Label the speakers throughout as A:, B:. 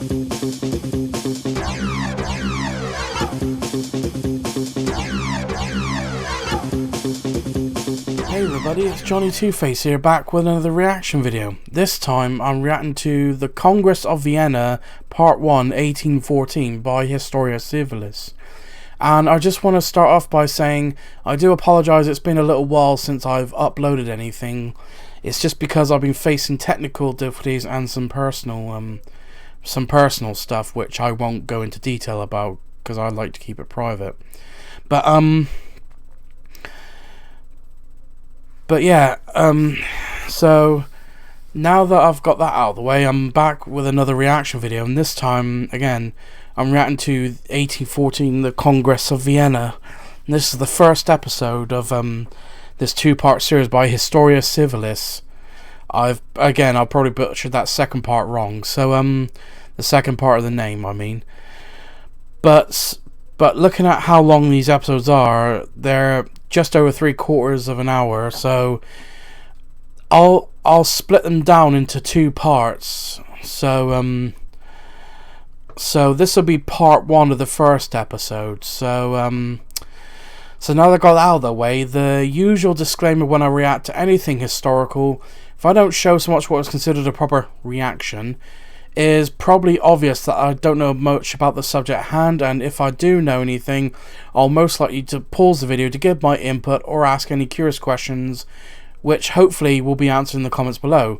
A: Hey everybody, it's Johnny Two-Face here, back with another reaction video. This time I'm reacting to the Congress of Vienna Part 1 1814 by Historia Civilis. And I just want to start off by saying I do apologise, it's been a little while since I've uploaded anything. It's just because I've been facing technical difficulties and some personal stuff which I won't go into detail about because I like to keep it private. But yeah, so now that I've got that out of the way, I'm back with another reaction video, and this time, again, I'm reacting to 1814, the Congress of Vienna. And this is the first episode of this two-part series by Historia Civilis. I'll probably butchered that second part wrong, so the second part of the name, I mean. But looking at how long these episodes are, they're just over 3/4 of an hour, so I'll split them down into two parts. So this will be part one of the first episode. So now that I got that out of the way, the usual disclaimer when I react to anything historical, if I don't show so much what is considered a proper reaction, is probably obvious that I don't know much about the subject at hand, and if I do know anything, I'll most likely to pause the video to give my input or ask any curious questions, which hopefully will be answered in the comments below.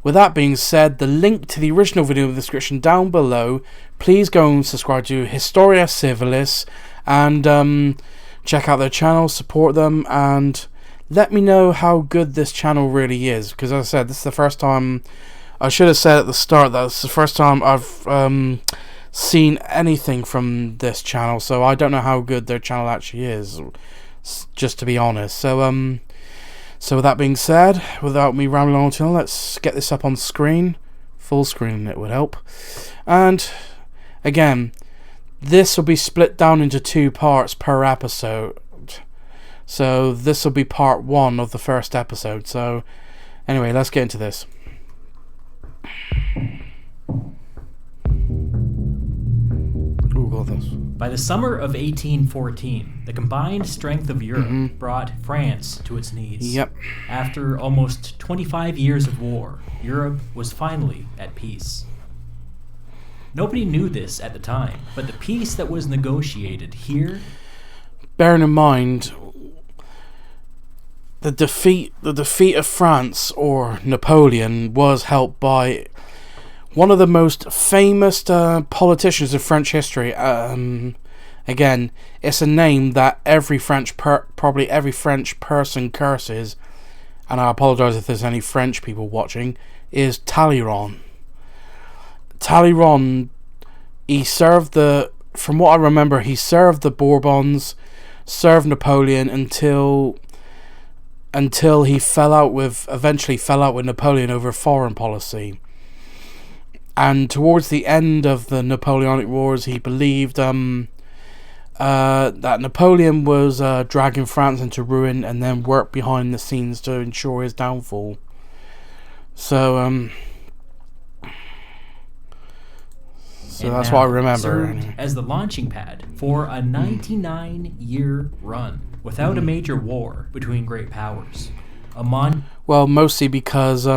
A: With that being said, the link to the original video in the description down below. Please go and subscribe to Historia Civilis and check out their channel, support them, and let me know how good this channel really is, because as I said, this is the first time. I should have said at the start that it's the first time I've seen anything from this channel, so I don't know how good their channel actually is, just to be honest. So with that being said, without me rambling on too long, let's get this up on screen. Full screen, it would help. And again, this will be split down into two parts per episode. So this will be part one of the first episode. So anyway, let's get into this.
B: By the summer of 1814, the combined strength of Europe brought France to its knees.
A: Yep.
B: After almost 25 years of war, Europe was finally at peace. Nobody knew this at the time, but the peace that was negotiated here...
A: Bearing in mind, the defeat of France, or Napoleon, was helped by one of the most famous politicians of French history. Again, it's a name that probably every French person curses, and I apologize if there's any French people watching, is Talleyrand. Talleyrand, from what I remember, he served the Bourbons, served Napoleon until he eventually fell out with Napoleon over foreign policy. And towards the end of the Napoleonic Wars, he believed that Napoleon was dragging France into ruin, and then worked behind the scenes to ensure his downfall. So that's what I remember.
B: Served as the launching pad for a 99-year run without a major war between great powers.
A: Well, mostly because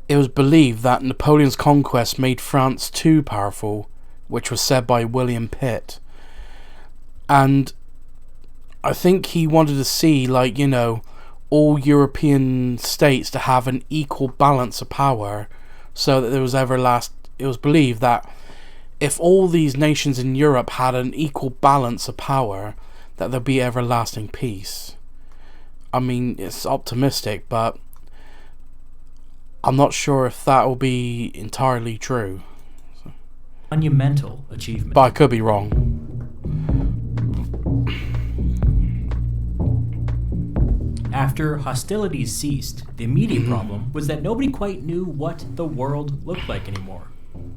A: it was believed that Napoleon's conquest made France too powerful, which was said by William Pitt. And I think he wanted to see, all European states to have an equal balance of power, so that it was believed that if all these nations in Europe had an equal balance of power, that there'd be everlasting peace. I mean, it's optimistic, but I'm not sure if that will be entirely true.
B: Monumental achievement.
A: But I could be wrong.
B: After hostilities ceased, the immediate problem was that nobody quite knew what the world looked like anymore.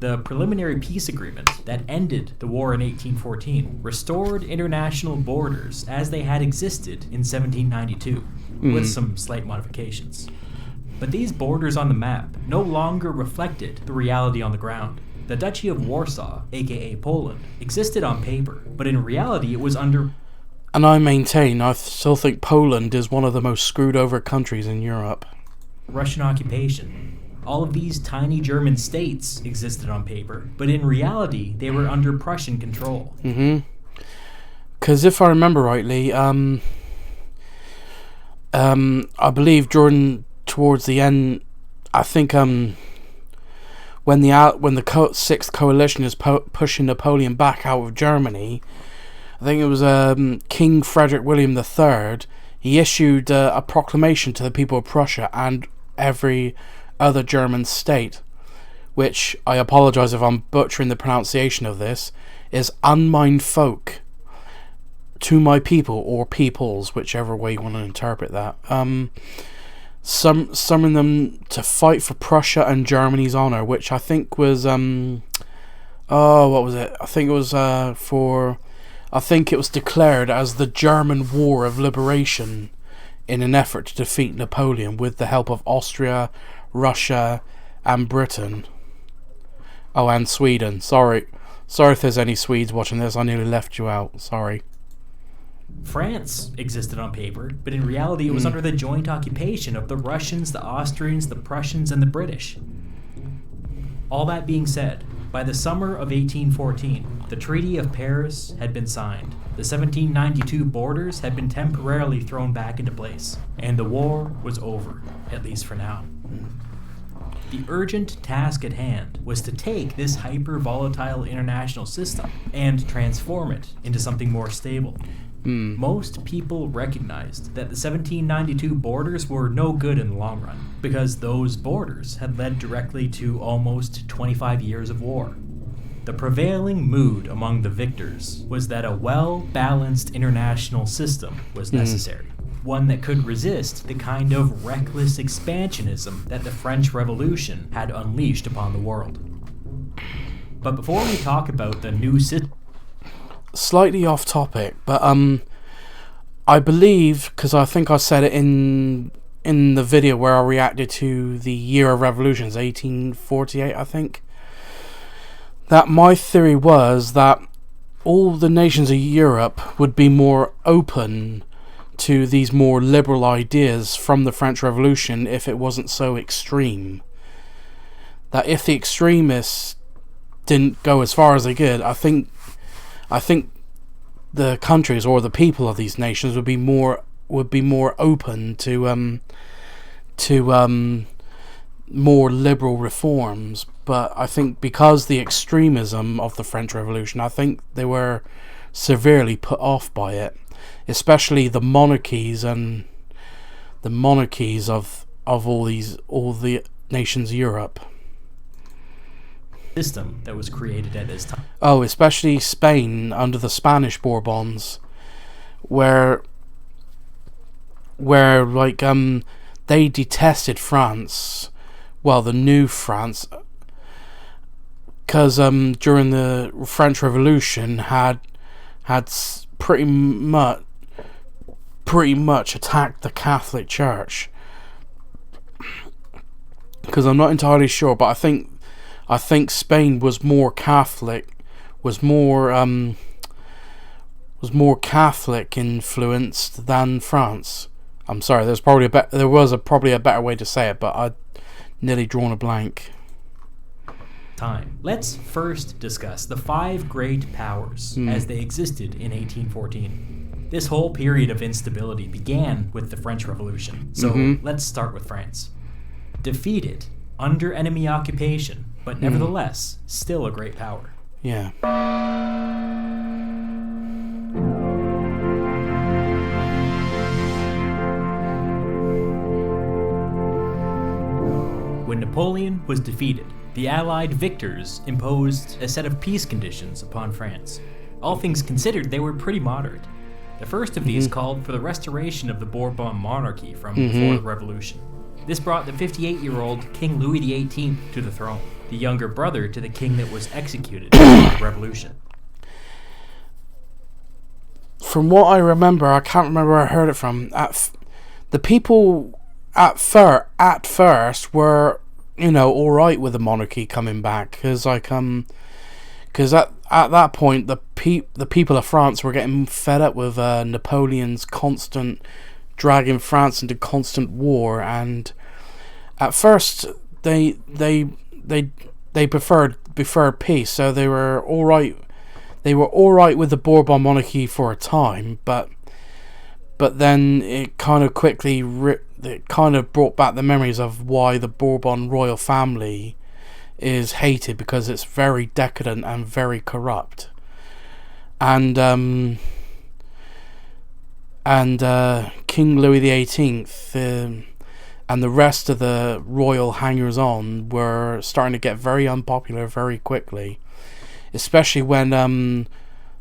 B: The preliminary peace agreement that ended the war in 1814 restored international borders as they had existed in 1792, with some slight modifications. But these borders on the map no longer reflected the reality on the ground. The Duchy of Warsaw, aka Poland, existed on paper, but in reality it was under...
A: And I maintain, I still think Poland is one of the most screwed over countries in Europe.
B: Russian occupation. All of these tiny German states existed on paper, but in reality they were under Prussian control.
A: Because if I remember rightly, I believe towards the end, I think when the Sixth Coalition is pushing Napoleon back out of Germany, I think it was King Frederick William III. He issued a proclamation to the people of Prussia and every other German state, which, I apologise if I'm butchering the pronunciation of this, is "An mein Volk," to my people, or peoples, whichever way you want to interpret that. Summoning them to fight for Prussia and Germany's honour, which I think was what was it? I think it was declared as the German War of Liberation in an effort to defeat Napoleon with the help of Austria, Russia, and Britain. Oh, and Sweden. Sorry if there's any Swedes watching this. I nearly left you out. Sorry.
B: France existed on paper, but in reality it was under the joint occupation of the Russians, the Austrians, the Prussians, and the British. All that being said, by the summer of 1814, the Treaty of Paris had been signed. The 1792 borders had been temporarily thrown back into place, and the war was over, at least for now. The urgent task at hand was to take this hyper-volatile international system and transform it into something more stable. Most people recognized that the 1792 borders were no good in the long run, because those borders had led directly to almost 25 years of war. The prevailing mood among the victors was that a well-balanced international system was necessary, one that could resist the kind of reckless expansionism that the French Revolution had unleashed upon the world. But before we talk about the new system...
A: Slightly off topic, but I believe, because I think I said it in the video where I reacted to the Year of Revolutions, 1848, I think, that my theory was that all the nations of Europe would be more open to these more liberal ideas from the French Revolution if it wasn't so extreme. That if the extremists didn't go as far as they did, I think the countries or the people of these nations would be more open to more liberal reforms. But I think because the extremism of the French Revolution, I think they were severely put off by it, especially the monarchies of all the nations of Europe.
B: System that was created at this time.
A: Oh, especially Spain under the Spanish Bourbons, where like they detested France, well, the new France, because during the French Revolution had pretty much attacked the Catholic Church. Because I'm not entirely sure, but I think Spain was more Catholic, was more Catholic influenced than France. I'm sorry, there was probably a better way to say it, but I'd nearly drawn a blank.
B: Let's first discuss the 5 great powers as they existed in 1814. This whole period of instability began with the French Revolution, so let's start with France. Defeated, under enemy occupation, but nevertheless, still a great power.
A: Yeah.
B: When Napoleon was defeated, the Allied victors imposed a set of peace conditions upon France. All things considered, they were pretty moderate. The first of these called for the restoration of the Bourbon monarchy from before the Revolution. This brought the 58-year-old King Louis XVIII to the throne, the younger brother to the king that was executed in the Revolution.
A: From what I remember, I can't remember where I heard it from. The people at first were all right with the monarchy coming back, because at that point the people of France were getting fed up with Napoleon's constant dragging France into constant war, and at first they preferred peace, so they were all right. They were all right with the Bourbon monarchy for a time, but then it kind of quickly brought back the memories of why the Bourbon royal family is hated, because it's very decadent and very corrupt. And King Louis XVIII and the rest of the royal hangers-on were starting to get very unpopular very quickly, especially when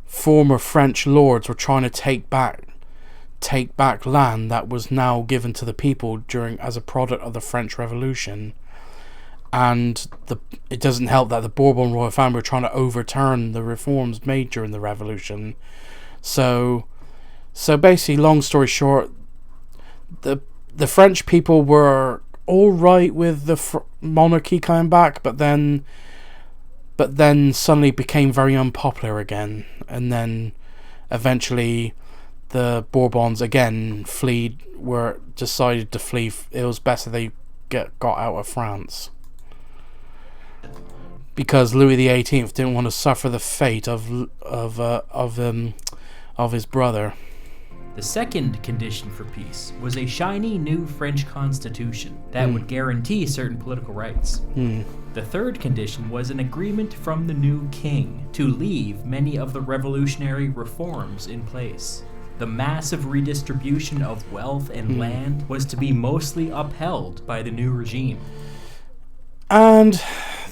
A: former French lords were trying to take back land that was now given to the people as a product of the French Revolution. And it doesn't help that the Bourbon royal family were trying to overturn the reforms made during the Revolution. So basically, long story short, the French people were all right with the monarchy coming back, but then suddenly became very unpopular again, and then eventually the Bourbons again decided to flee. It was best that they got out of France, because Louis XVIII didn't want to suffer the fate of his brother.
B: The second condition for peace was a shiny new French constitution that would guarantee certain political rights. The third condition was an agreement from the new king to leave many of the revolutionary reforms in place. The massive redistribution of wealth and land was to be mostly upheld by the new regime.
A: And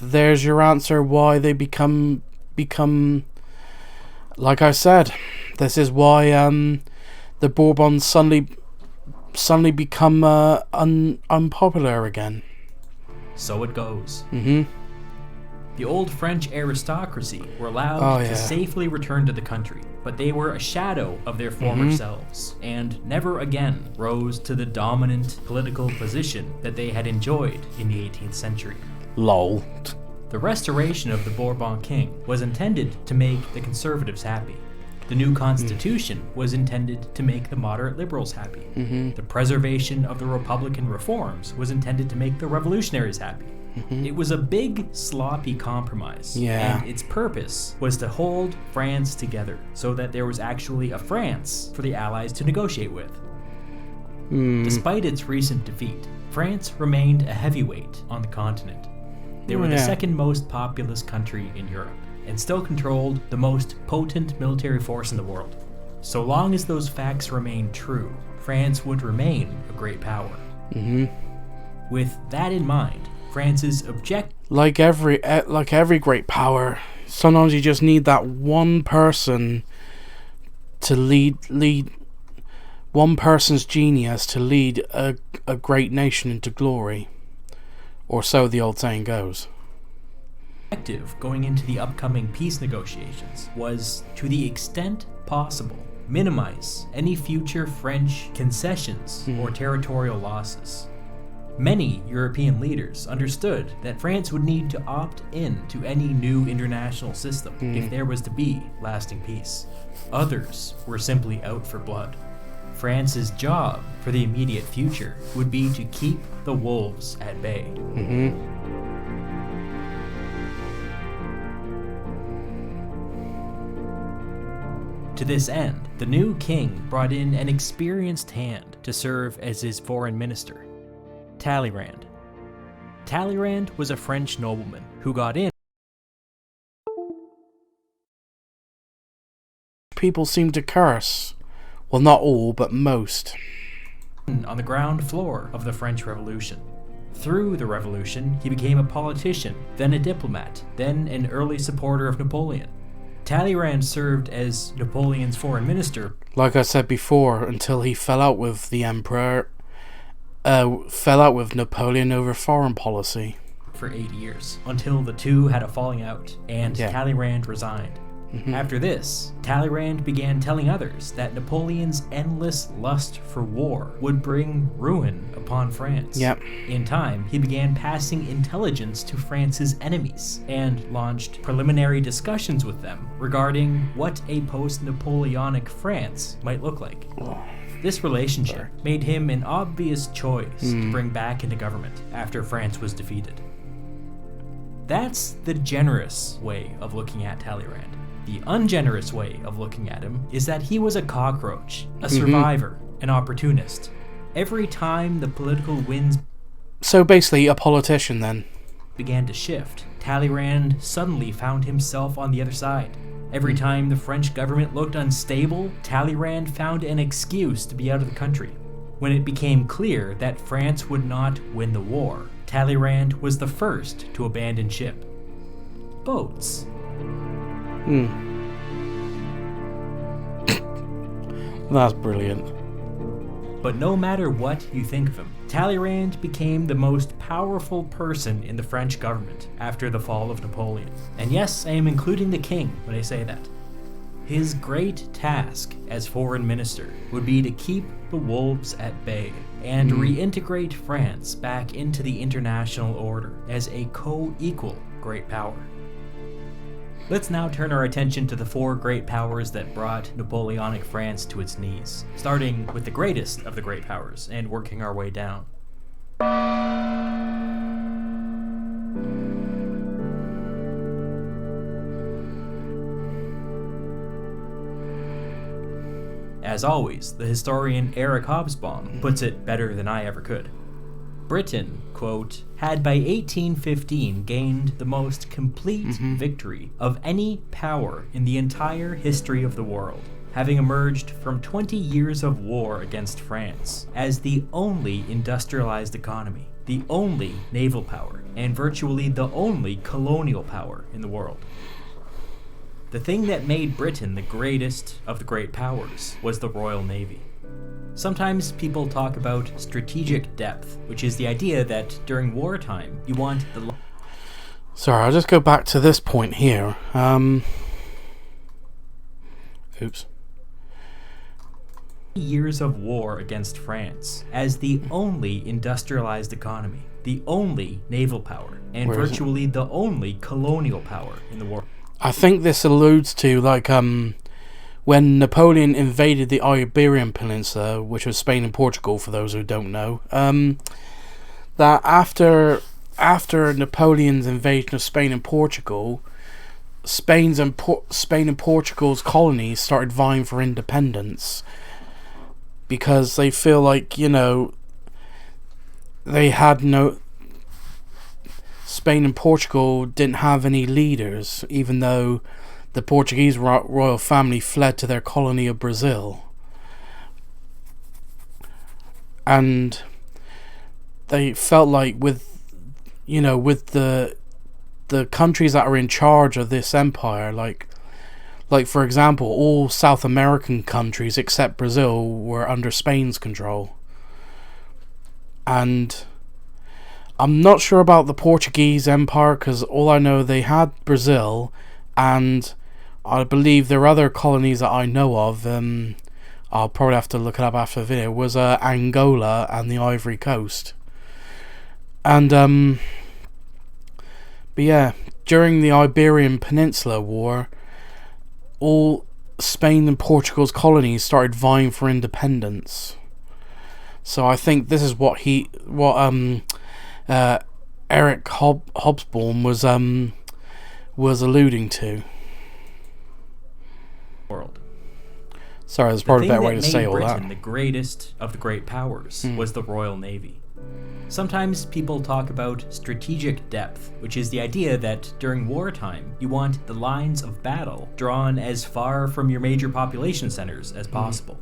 A: there's your answer why they become like I said, this is why the Bourbons suddenly become unpopular again.
B: So it goes. The old French aristocracy were allowed to safely return to the country, but they were a shadow of their former selves, and never again rose to the dominant political position that they had enjoyed in the 18th century.
A: Lol.
B: The restoration of the Bourbon king was intended to make the conservatives happy. The new constitution was intended to make the moderate liberals happy. The preservation of the Republican reforms was intended to make the revolutionaries happy. It was a big, sloppy compromise, and its purpose was to hold France together so that there was actually a France for the Allies to negotiate with. Despite its recent defeat, France remained a heavyweight on the continent. They were the second most populous country in Europe, and still controlled the most potent military force in the world. So long as those facts remained true, France would remain a great power. With that in mind, France's objective...
A: Like every great power, sometimes you just need that one person to lead one person's genius to lead a great nation into glory. Or so the old saying goes.
B: Objective going into the upcoming peace negotiations was, to the extent possible, minimize any future French concessions or territorial losses. Many European leaders understood that France would need to opt in to any new international system if there was to be lasting peace. Others were simply out for blood. France's job for the immediate future would be to keep the wolves at bay. To this end, the new king brought in an experienced hand to serve as his foreign minister, Talleyrand. Talleyrand was a French nobleman who got in.
A: People seem to curse. Well, not all, but most.
B: On the ground floor of the French Revolution. Through the revolution, he became a politician, then a diplomat, then an early supporter of Napoleon. Talleyrand served as Napoleon's foreign minister.
A: Like I said before, until he fell out with the emperor, fell out with Napoleon over foreign policy.
B: For 8 years, until the two had a falling out, and Talleyrand resigned. After this, Talleyrand began telling others that Napoleon's endless lust for war would bring ruin upon France.
A: Yep.
B: In time, he began passing intelligence to France's enemies and launched preliminary discussions with them regarding what a post-Napoleonic France might look like. This relationship made him an obvious choice to bring back into government after France was defeated. That's the generous way of looking at Talleyrand. The ungenerous way of looking at him is that he was a cockroach, a survivor, an opportunist. Every time the political winds
A: So basically, a politician then.
B: began to shift, Talleyrand suddenly found himself on the other side. Every time the French government looked unstable, Talleyrand found an excuse to be out of the country. When it became clear that France would not win the war, Talleyrand was the first to abandon ship. Boats.
A: That's brilliant.
B: But no matter what you think of him, Talleyrand became the most powerful person in the French government after the fall of Napoleon. And yes, I am including the king when I say that. His great task as foreign minister would be to keep the wolves at bay and reintegrate France back into the international order as a co-equal great power. Let's now turn our attention to the four great powers that brought Napoleonic France to its knees, starting with the greatest of the great powers and working our way down. As always, the historian Eric Hobsbawm puts it better than I ever could. Britain, quote, had by 1815 gained the most complete victory of any power in the entire history of the world, having emerged from 20 years of war against France as the only industrialized economy, the only naval power, and virtually the only colonial power in the world. The thing that made Britain the greatest of the great powers was the Royal Navy. Sometimes people talk about strategic depth, which is the idea that during wartime, you want the...
A: Sorry, I'll just go back to this point here. Oops.
B: Years of war against France as the only industrialized economy, the only naval power, and virtually the only colonial power in the world.
A: I think this alludes to, when Napoleon invaded the Iberian Peninsula, which was Spain and Portugal, for those who don't know, that after Napoleon's invasion of Spain and Portugal, Spain and Portugal's colonies started vying for independence because they feel like, they had no... Spain and Portugal didn't have any leaders, even though the Portuguese royal family fled to their colony of Brazil. And they felt like with the countries that are in charge of this empire, like for example, all South American countries except Brazil were under Spain's control. And I'm not sure about the Portuguese Empire, because all I know, they had Brazil, and I believe there are other colonies that I know of, I'll probably have to look it up after the video, was Angola and the Ivory Coast. And, but yeah, during the Iberian Peninsula War, all Spain and Portugal's colonies started vying for independence. So I think this is what Eric Hobsbawm was alluding to.
B: World.
A: Sorry, there's probably a better way to say all that.
B: The thing that made Britain the greatest of the great powers was the Royal Navy. Sometimes people talk about strategic depth, which is the idea that during wartime, you want the lines of battle drawn as far from your major population centers as possible.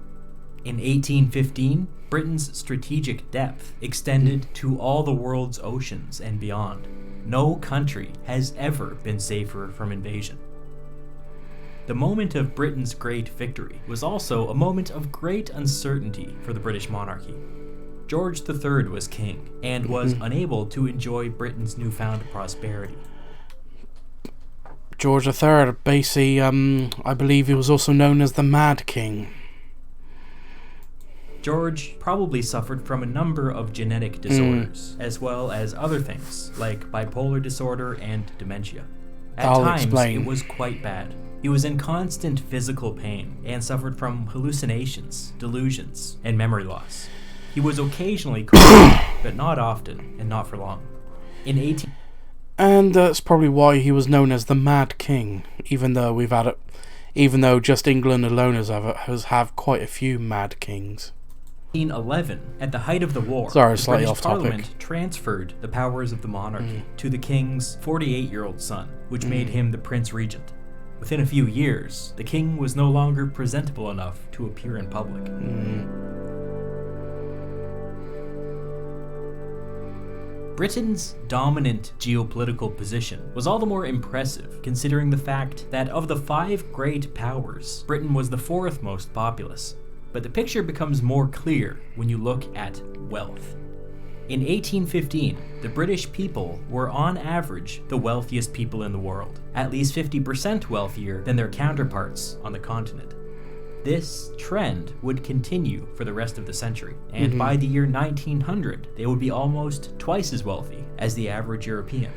B: In 1815, Britain's strategic depth extended to all the world's oceans and beyond. No country has ever been safer from invasion. The moment of Britain's great victory was also a moment of great uncertainty for the British monarchy. George III was king and was unable to enjoy Britain's newfound prosperity.
A: George III, basically, I believe he was also known as the Mad King.
B: George probably suffered from a number of genetic disorders, as well as other things, like bipolar disorder and dementia. At times,
A: explain.
B: it was quite bad. He was in constant physical pain and suffered from hallucinations, delusions, and memory loss. He was occasionally cold, but not often, and not for long. In 18...
A: And that's probably why he was known as the Mad King, even though just England alone has have quite a few Mad Kings.
B: 1811, at the height of the war,
A: Sorry,
B: the
A: slightly
B: British
A: off topic.
B: Parliament transferred the powers of the monarchy to the king's 48-year-old son, which made him the Prince Regent. Within a few years, the king was no longer presentable enough to appear in public. Britain's dominant geopolitical position was all the more impressive, considering the fact that of the 5 great powers, Britain was the 4th most populous. But the picture becomes more clear when you look at wealth. In 1815, the British people were on average the wealthiest people in the world, at least 50% wealthier than their counterparts on the continent. This trend would continue for the rest of the century, and by the year 1900, they would be almost twice as wealthy as the average European.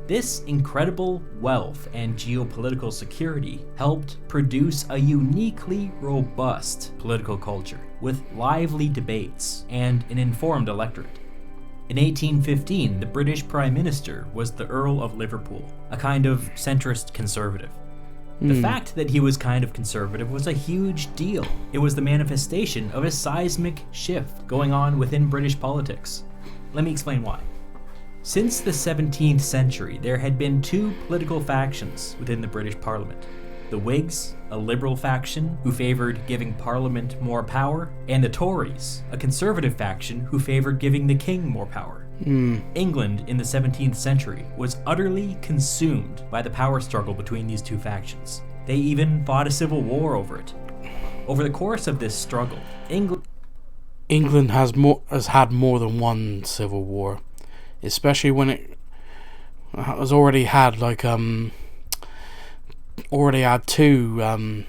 B: This incredible wealth and geopolitical security helped produce a uniquely robust political culture, with lively debates and an informed electorate. In 1815, the British Prime Minister was the Earl of Liverpool, a kind of centrist conservative. The fact that he was kind of conservative was a huge deal. It was the manifestation of a seismic shift going on within British politics. Let me explain why. Since the 17th century, there had been 2 political factions within the British Parliament. The Whigs, a liberal faction who favored giving Parliament more power, and the Tories, a conservative faction who favored giving the king more power. England in the 17th century was utterly consumed by the power struggle between these 2 factions. They even fought a civil war over it. Over the course of this struggle,
A: England has had more than one civil war, especially when it has already had 2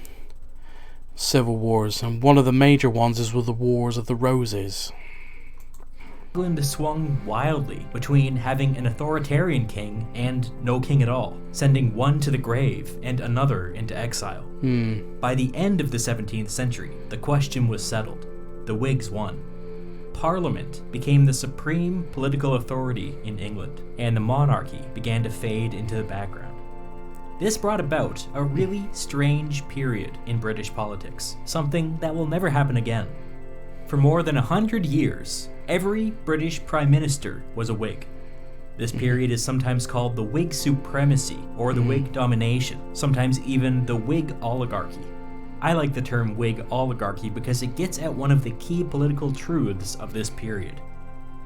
A: civil wars, and one of the major ones is with the Wars of the Roses.
B: England swung wildly between having an authoritarian king and no king at all, sending one to the grave and another into exile. By the end of the 17th century, the question was settled. The Whigs won. Parliament became the supreme political authority in England, and the monarchy began to fade into the background. This brought about a really strange period in British politics, something that will never happen again. For more than 100 years, every British Prime Minister was a Whig. This period is sometimes called the Whig supremacy or the Whig domination, sometimes even the Whig oligarchy. I like the term Whig oligarchy because it gets at one of the key political truths of this period.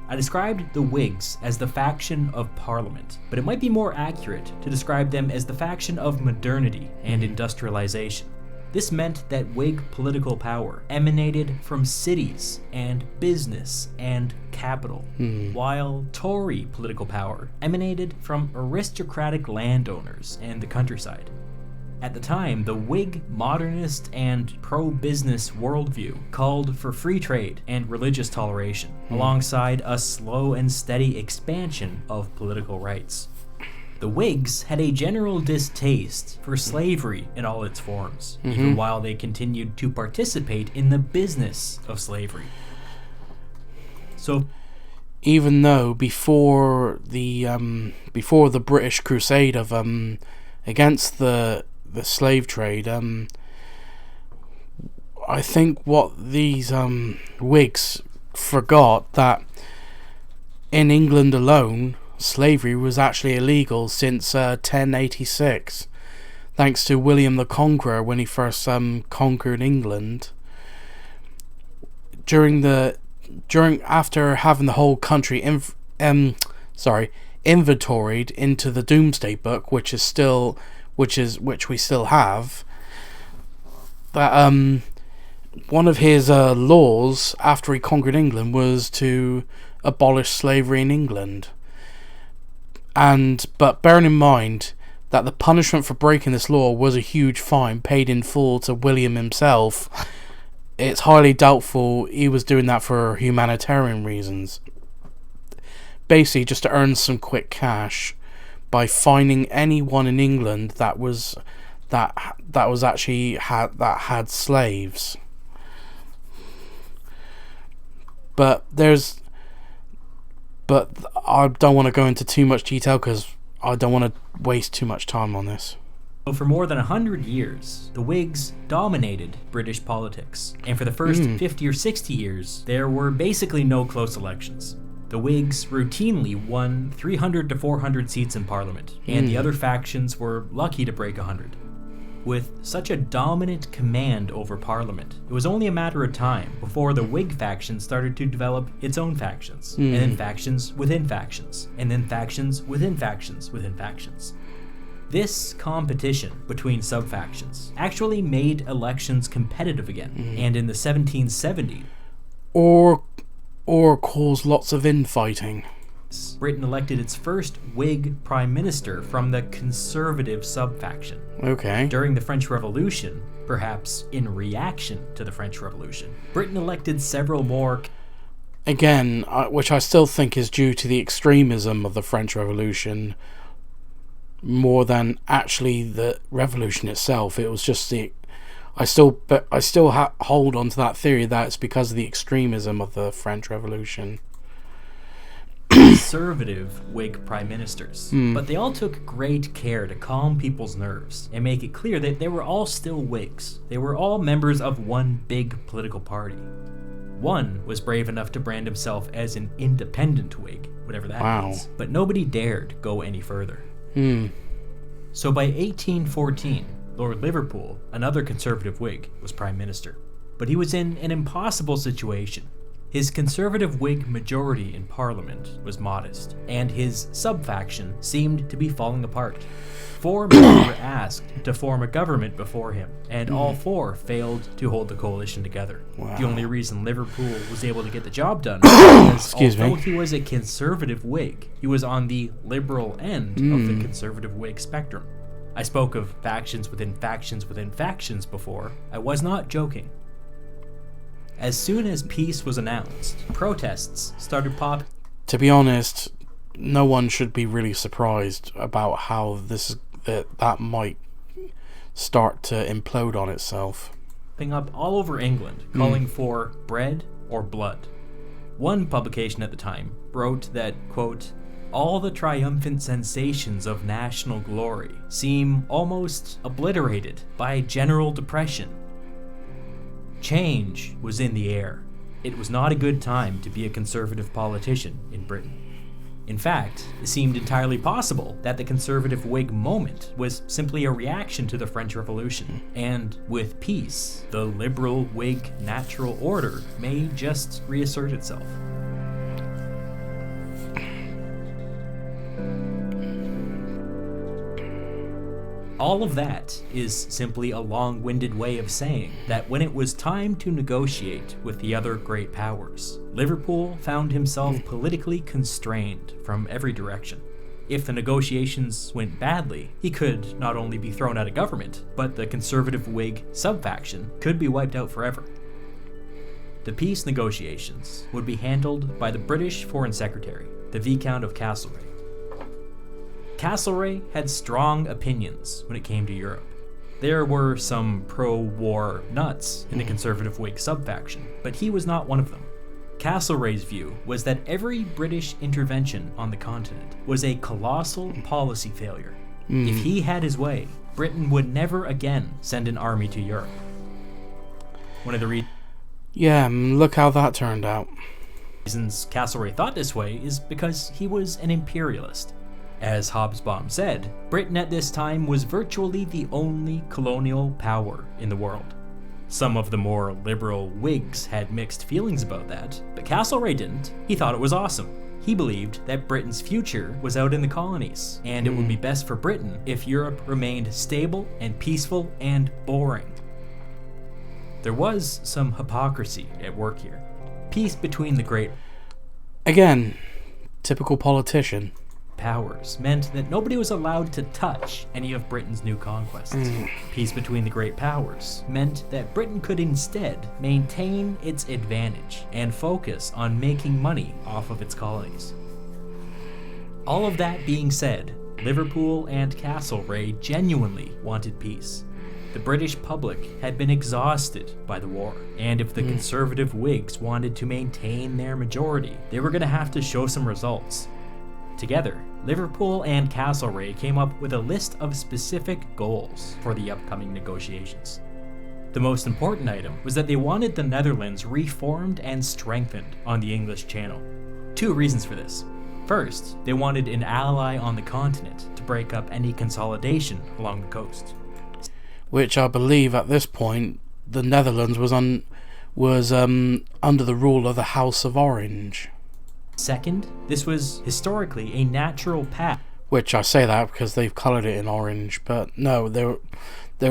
B: I described the Whigs as the faction of Parliament, but it might be more accurate to describe them as the faction of modernity and industrialization. This meant that Whig political power emanated from cities and business and capital, while Tory political power emanated from aristocratic landowners and the countryside. At the time, the Whig modernist and pro-business worldview called for free trade and religious toleration, alongside a slow and steady expansion of political rights. The Whigs had a general distaste for slavery in all its forms, even while they continued to participate in the business of slavery. So,
A: even though before the British Crusade of against the slave trade, I think what these Whigs forgot that in England alone, slavery was actually illegal since 1086, thanks to William the Conqueror when he first conquered England. After having the whole country inventoried into the Doomsday Book, which we still have, that one of his laws after he conquered England was to abolish slavery in England. But bearing in mind, that the punishment for breaking this law was a huge fine paid in full to William himself, it's highly doubtful he was doing that for humanitarian reasons. Basically, just to earn some quick cash by fining anyone in England that had slaves. But I don't want to go into too much detail because I don't want to waste too much time on this.
B: So for more than 100 years, the Whigs dominated British politics, and for the first 50 or 60 years, there were basically no close elections. The Whigs routinely won 300 to 400 seats in Parliament, and the other factions were lucky to break 100. With such a dominant command over Parliament, it was only a matter of time before the Whig faction started to develop its own factions, and then factions within factions, and then factions within factions within factions. This competition between sub-factions actually made elections competitive again, and in the 1770s,
A: or caused lots of infighting.
B: Britain elected its first Whig prime minister from the conservative sub-faction.
A: Okay.
B: During the French Revolution, perhaps in reaction to the French Revolution, Britain elected several more...
A: Again, which I still think is due to the extremism of the French Revolution more than actually the revolution itself. It was just I still hold on to that theory that it's because of the extremism of the French Revolution.
B: Conservative Whig prime ministers, but they all took great care to calm people's nerves and make it clear that they were all still Whigs. They were all members of one big political party. One was brave enough to brand himself as an independent Whig, whatever that means, but nobody dared go any further. So by 1814, Lord Liverpool, another conservative Whig, was prime minister. But he was in an impossible situation. His conservative Whig majority in Parliament was modest, and his sub-faction seemed to be falling apart. 4 men were asked to form a government before him, and all 4 failed to hold the coalition together.
A: Wow.
B: The only reason Liverpool was able to get the job done was although he was a conservative Whig, he was on the liberal end of the conservative Whig spectrum. I spoke of factions within factions within factions before. I was not joking. As soon as peace was announced, protests started popping.
A: To be honest, no one should be really surprised about how that might start to implode on itself.
B: Up all over England, calling for bread or blood. One publication at the time wrote that, quote, all the triumphant sensations of national glory seem almost obliterated by general depression. Change was in the air. It was not a good time to be a conservative politician in Britain. In fact, it seemed entirely possible that the conservative Whig moment was simply a reaction to the French Revolution, and with peace, the liberal Whig natural order may just reassert itself. All of that is simply a long-winded way of saying that when it was time to negotiate with the other great powers, Liverpool found himself politically constrained from every direction. If the negotiations went badly, he could not only be thrown out of government, but the conservative Whig sub-faction could be wiped out forever. The peace negotiations would be handled by the British Foreign Secretary, the Viscount of Castlereagh. Castlereagh had strong opinions when it came to Europe. There were some pro-war nuts in the conservative Whig sub-faction, but he was not one of them. Castlereagh's view was that every British intervention on the continent was a colossal policy failure. If he had his way, Britain would never again send an army to Europe. One of the
A: look how that turned out.
B: reasons Castlereagh thought this way is because he was an imperialist. As Hobsbawm said, Britain at this time was virtually the only colonial power in the world. Some of the more liberal Whigs had mixed feelings about that, but Castlereagh didn't. He thought it was awesome. He believed that Britain's future was out in the colonies, and it would be best for Britain if Europe remained stable and peaceful and boring. There was some hypocrisy at work here. Peace between the great...
A: Again, typical politician.
B: powers meant that nobody was allowed to touch any of Britain's new conquests. Peace between the great powers meant that Britain could instead maintain its advantage and focus on making money off of its colonies. All of that being said, Liverpool and Castlereagh genuinely wanted peace. The British public had been exhausted by the war, and if the conservative Whigs wanted to maintain their majority, they were going to have to show some results. Together, Liverpool and Castlereagh came up with a list of specific goals for the upcoming negotiations. The most important item was that they wanted the Netherlands reformed and strengthened on the English Channel. Two reasons for this. First, they wanted an ally on the continent to break up any consolidation along the coast.
A: Which I believe at this point the Netherlands was under the rule of the House of Orange.
B: Second, this was historically a natural path.
A: Which I say that because they've coloured it in orange, but no, there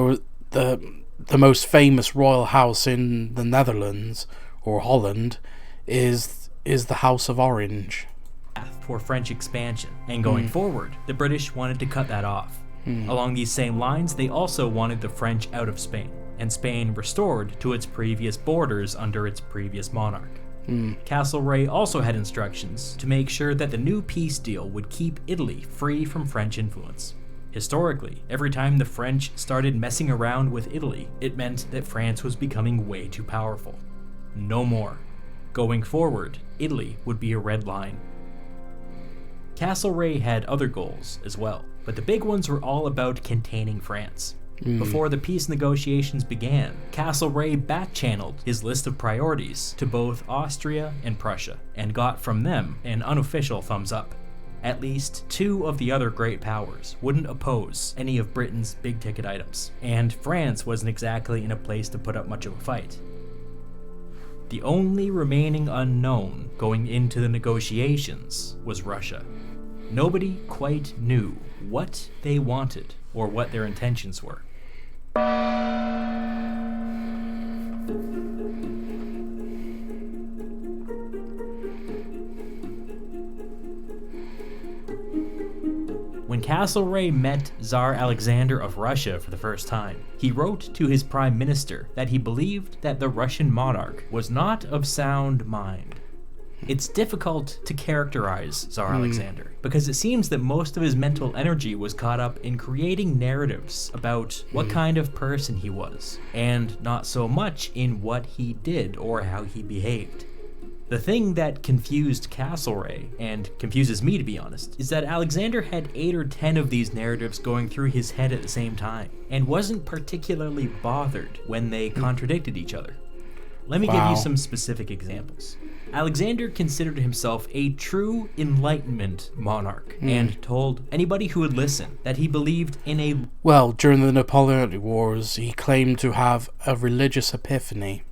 A: were the most famous royal house in the Netherlands or Holland is the House of Orange.
B: For French expansion, and going forward, the British wanted to cut that off. Along these same lines, they also wanted the French out of Spain, and Spain restored to its previous borders under its previous monarch. Castlereagh also had instructions to make sure that the new peace deal would keep Italy free from French influence. Historically, every time the French started messing around with Italy, it meant that France was becoming way too powerful. No more. Going forward, Italy would be a red line. Castlereagh had other goals as well, but the big ones were all about containing France. Before the peace negotiations began, Castlereagh back-channeled his list of priorities to both Austria and Prussia, and got from them an unofficial thumbs up. At least two of the other great powers wouldn't oppose any of Britain's big-ticket items, and France wasn't exactly in a place to put up much of a fight. The only remaining unknown going into the negotiations was Russia. Nobody quite knew what they wanted or what their intentions were. When Castlereagh met Tsar Alexander of Russia for the first time, he wrote to his prime minister that he believed that the Russian monarch was not of sound mind. It's difficult to characterize Tsar Alexander, because it seems that most of his mental energy was caught up in creating narratives about what kind of person he was, and not so much in what he did or how he behaved. The thing that confused Castlereagh, and confuses me to be honest, is that Alexander had 8 or 10 of these narratives going through his head at the same time, and wasn't particularly bothered when they contradicted each other. Let me give you some specific examples. Alexander considered himself a true Enlightenment monarch, and told anybody who would listen that he believed in a...
A: Well, during the Napoleonic Wars, he claimed to have a religious epiphany.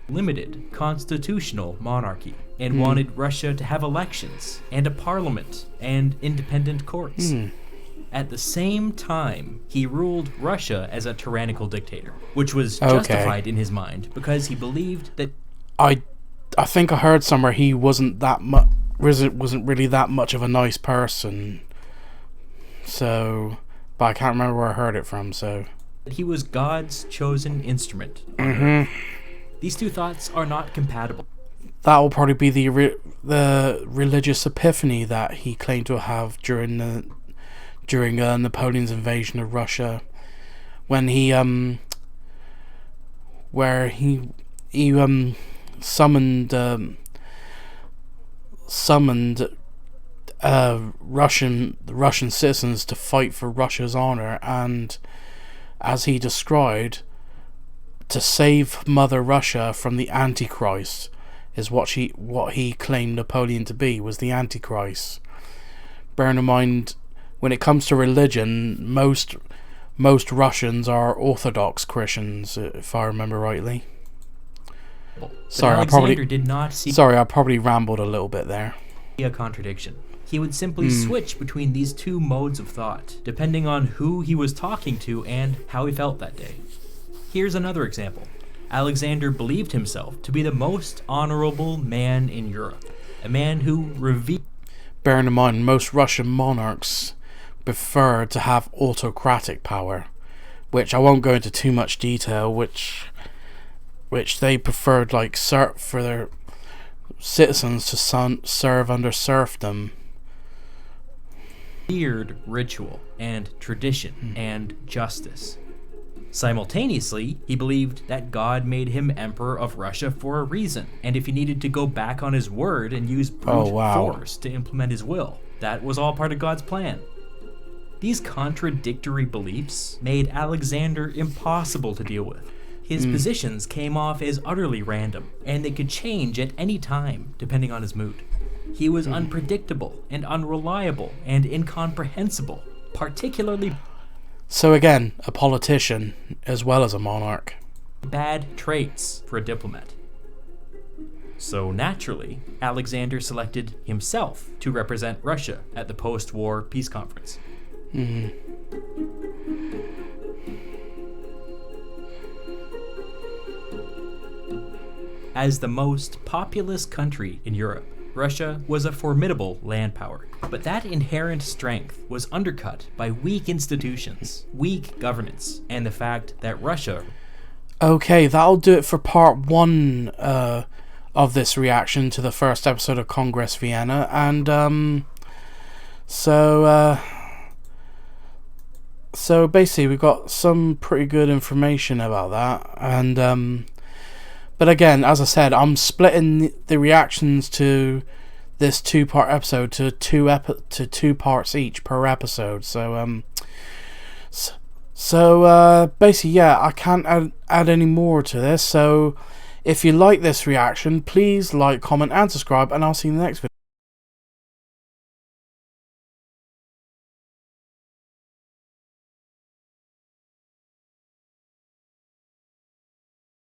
B: Limited constitutional monarchy, and wanted Russia to have elections, and a parliament, and independent courts. At the same time, he ruled Russia as a tyrannical dictator, which was justified in his mind because he believed that...
A: I think I heard somewhere he wasn't really that much of a nice person. So, but I can't remember where I heard it from. So
B: he was God's chosen instrument. These two thoughts are not compatible.
A: That will probably be the religious epiphany that he claimed to have during Napoleon's invasion of Russia, when he summoned Russian citizens to fight for Russia's honor, and as he described, to save Mother Russia from the Antichrist is what he claimed Napoleon to be, was the Antichrist. Bearing in mind, when it comes to religion, most Russians are Orthodox Christians, if I remember rightly. Sorry, I probably rambled a little bit there.
B: A contradiction. He would simply switch between these two modes of thought, depending on who he was talking to and how he felt that day. Here's another example. Alexander believed himself to be the most honorable man in Europe, a man who revered...
A: bearing in mind most Russian monarchs prefer to have autocratic power, which I won't go into too much detail, which they preferred, like, for their citizens to serve under serfdom.
B: Weird ritual and tradition and justice. Simultaneously, he believed that God made him emperor of Russia for a reason, and if he needed to go back on his word and use brute force to implement his will, that was all part of God's plan. These contradictory beliefs made Alexander impossible to deal with. His positions came off as utterly random, and they could change at any time, depending on his mood. He was unpredictable and unreliable and incomprehensible, particularly...
A: So again, a politician as well as a monarch.
B: Bad traits for a diplomat. So naturally, Alexander selected himself to represent Russia at the post-war peace conference. As the most populous country in Europe, Russia was a formidable land power. But that inherent strength was undercut by weak institutions, weak governance, and the fact that Russia...
A: Okay, that'll do it for part 1 of this reaction to the first episode of Congress Vienna. And so basically we got some pretty good information about that. And but again, as I said, I'm splitting the reactions to this 2-part episode to two parts each per episode. So basically, yeah, I can't add any more to this. So if you like this reaction, please like, comment, and subscribe, and I'll see you in the next video.